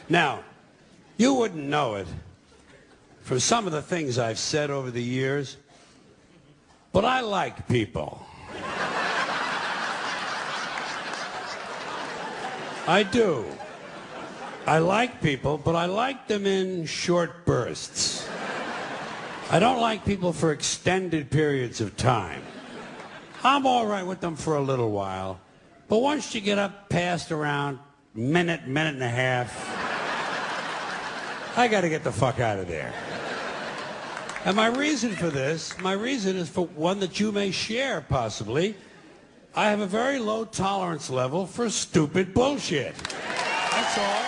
Now, you wouldn't know it from some of the things I've said over the years, but I like people. I do. I like people, but I like them in short bursts. I don't like people for extended periods of time. I'm all right with them for a little while, but once you get up past around minute and a half, I got to get the fuck out of there. And my reason for this, is for one that you may share, possibly. I have a very low tolerance level for stupid bullshit. That's all.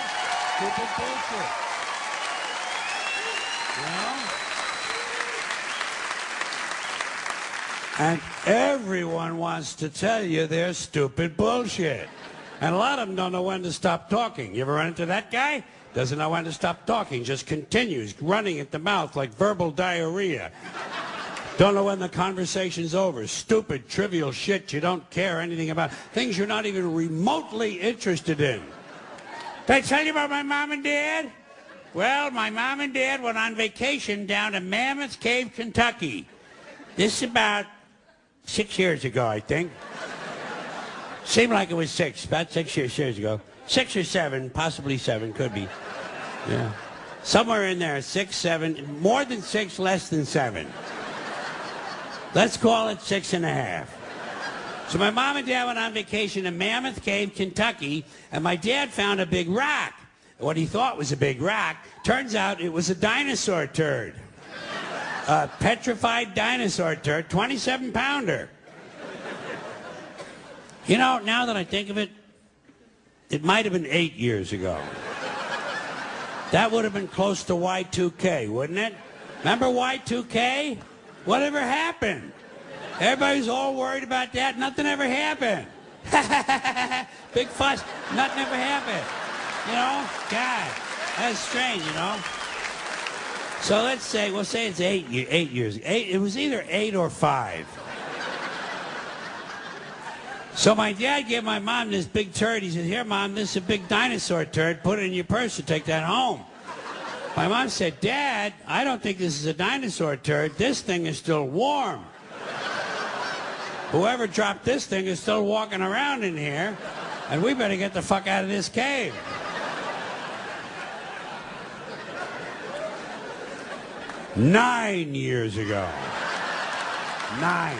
Stupid bullshit. You know? And everyone wants to tell you their stupid bullshit. And a lot of them don't know when to stop talking. You ever run into that guy? Doesn't know when to stop talking, just continues running at the mouth like verbal diarrhea. Don't know when the conversation's over. Stupid, trivial shit you don't care anything about. Things you're not even remotely interested in. Did I tell you about my mom and dad? Well, my mom and dad went on vacation down to Mammoth Cave, Kentucky. This is about 6 years ago, I think. Seemed like it was six, about 6 years ago. 6 or 7, possibly 7, could be. Yeah. Somewhere in there, 6, 7, more than 6, less than 7. Let's call it 6.5. So my mom and dad went on vacation in Mammoth Cave, Kentucky, and my dad found a big rock. What he thought was a big rock, turns out it was a dinosaur turd. A petrified dinosaur turd, 27-pounder. You know, now that I think of it, it might have been 8 years ago. That would have been close to Y2K, wouldn't it? Remember Y2K? Whatever happened? Everybody's all worried about that. Nothing ever happened. Big fuss. Nothing ever happened. You know? God, that's strange, you know? So let's say, we'll say it's 8 years. It was either 8 or 5. So my dad gave my mom this big turd. He said, here, Mom, this is a big dinosaur turd. Put it in your purse and take that home. My mom said, Dad, I don't think this is a dinosaur turd. This thing is still warm. Whoever dropped this thing is still walking around in here, and we better get the fuck out of this cave. Nine years ago. 9.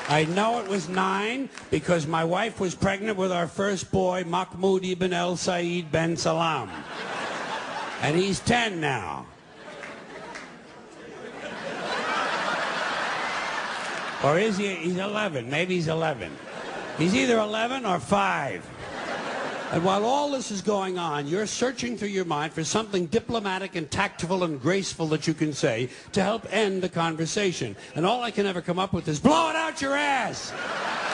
I know it was 9 because my wife was pregnant with our first boy, Mahmoud ibn El Said ben Salam. And he's 10 now. Or is he? He's 11. Maybe he's 11. He's either 11 or 5. And while all this is going on, you're searching through your mind for something diplomatic and tactful and graceful that you can say to help end the conversation. And all I can ever come up with is, blow it out your ass!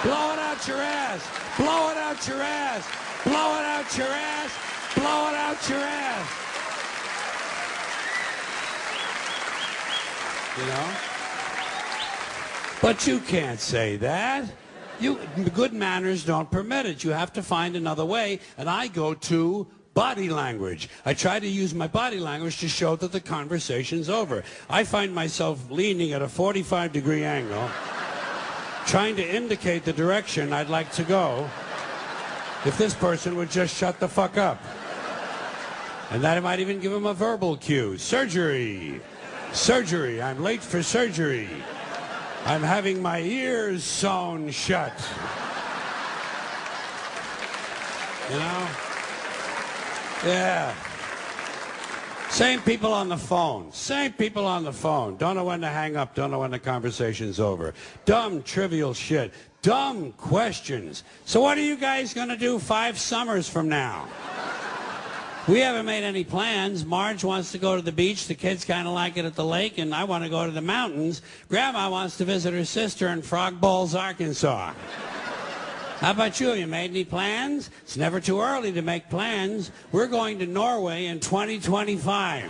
Blow it out your ass! Blow it out your ass! Blow it out your ass! Blow it out your ass! You know? But you can't say that. Good manners don't permit it. You have to find another way, and I go to body language. I try to use my body language to show that the conversation's over. I find myself leaning at a 45-degree angle, trying to indicate the direction I'd like to go if this person would just shut the fuck up. And that I might even give him a verbal cue. Surgery. Surgery. I'm late for surgery. I'm having my ears sewn shut. You know? Yeah. Same people on the phone. Same people on the phone. Don't know when to hang up. Don't know when the conversation's over. Dumb, trivial shit. Dumb questions. So what are you guys going to do 5 summers from now? We haven't made any plans. Marge wants to go to the beach. The kids kind of like it at the lake, and I want to go to the mountains. Grandma wants to visit her sister in Frog Balls, Arkansas. How about you? Have you made any plans? It's never too early to make plans. We're going to Norway in 2025.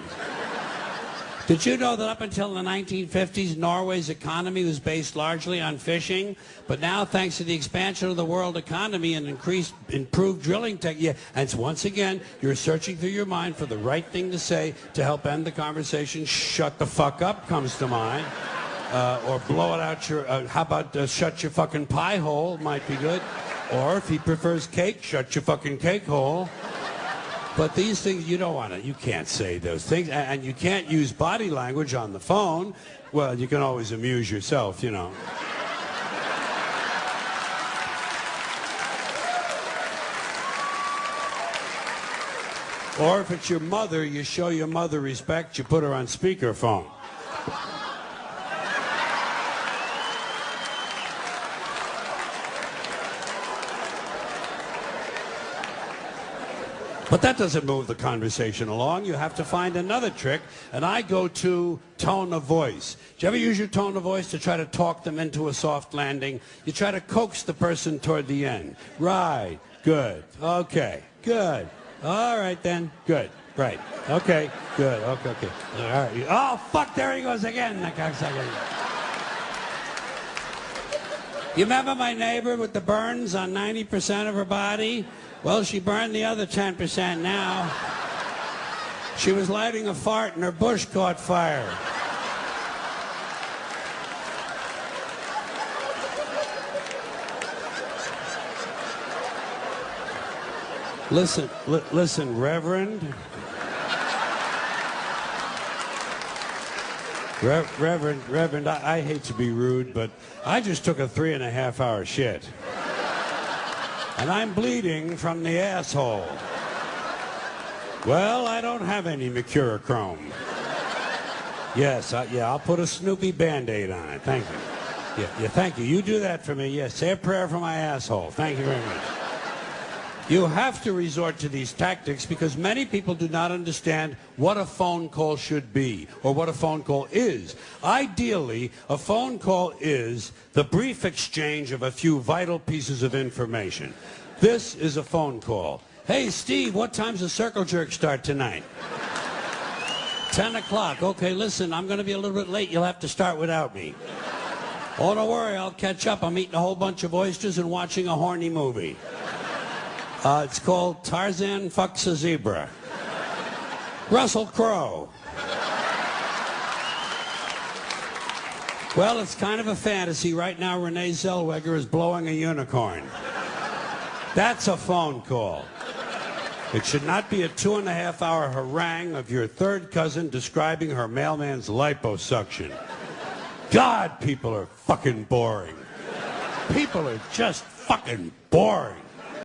Did you know that up until the 1950s, Norway's economy was based largely on fishing? But now, thanks to the expansion of the world economy and improved drilling technique, and once again, you're searching through your mind for the right thing to say to help end the conversation. Shut the fuck up comes to mind. Or blow it out your, how about shut your fucking pie hole, might be good. Or if he prefers cake, shut your fucking cake hole. But these things, you don't want to, you can't say those things. And you can't use body language on the phone. Well, you can always amuse yourself, you know. Or if it's your mother, you show your mother respect, you put her on speakerphone. But that doesn't move the conversation along. You have to find another trick, and I go to tone of voice. Do you ever use your tone of voice to try to talk them into a soft landing? You try to coax the person toward the end. Right. Good. Okay. Good. All right, then. Good. Right. Okay. Good. Okay. Okay. All right. Oh, fuck, there he goes again. That cocksucker. You remember my neighbor with the burns on 90% of her body? Well, she burned the other 10% now. She was lighting a fart and her bush caught fire. Listen, Reverend. Reverend, I hate to be rude, but I just took a 3.5-hour shit. And I'm bleeding from the asshole. Well, I don't have any mercurochrome. Yes, I'll put a Snoopy Band-Aid on it. Thank you. Yeah, thank you. You do that for me. Yes, say a prayer for my asshole. Thank you very much. You have to resort to these tactics because many people do not understand what a phone call should be or what a phone call is. Ideally, a phone call is the brief exchange of a few vital pieces of information. This is a phone call. Hey, Steve, what time's the circle jerk start tonight? 10 o'clock. Okay, listen, I'm going to be a little bit late. You'll have to start without me. Oh, don't worry, I'll catch up. I'm eating a whole bunch of oysters and watching a horny movie. It's called Tarzan Fucks a Zebra. Russell Crowe. Well, it's kind of a fantasy. Right now, Renee Zellweger is blowing a unicorn. That's a phone call. It should not be a 2.5-hour harangue of your third cousin describing her mailman's liposuction. God, people are fucking boring. People are just fucking boring.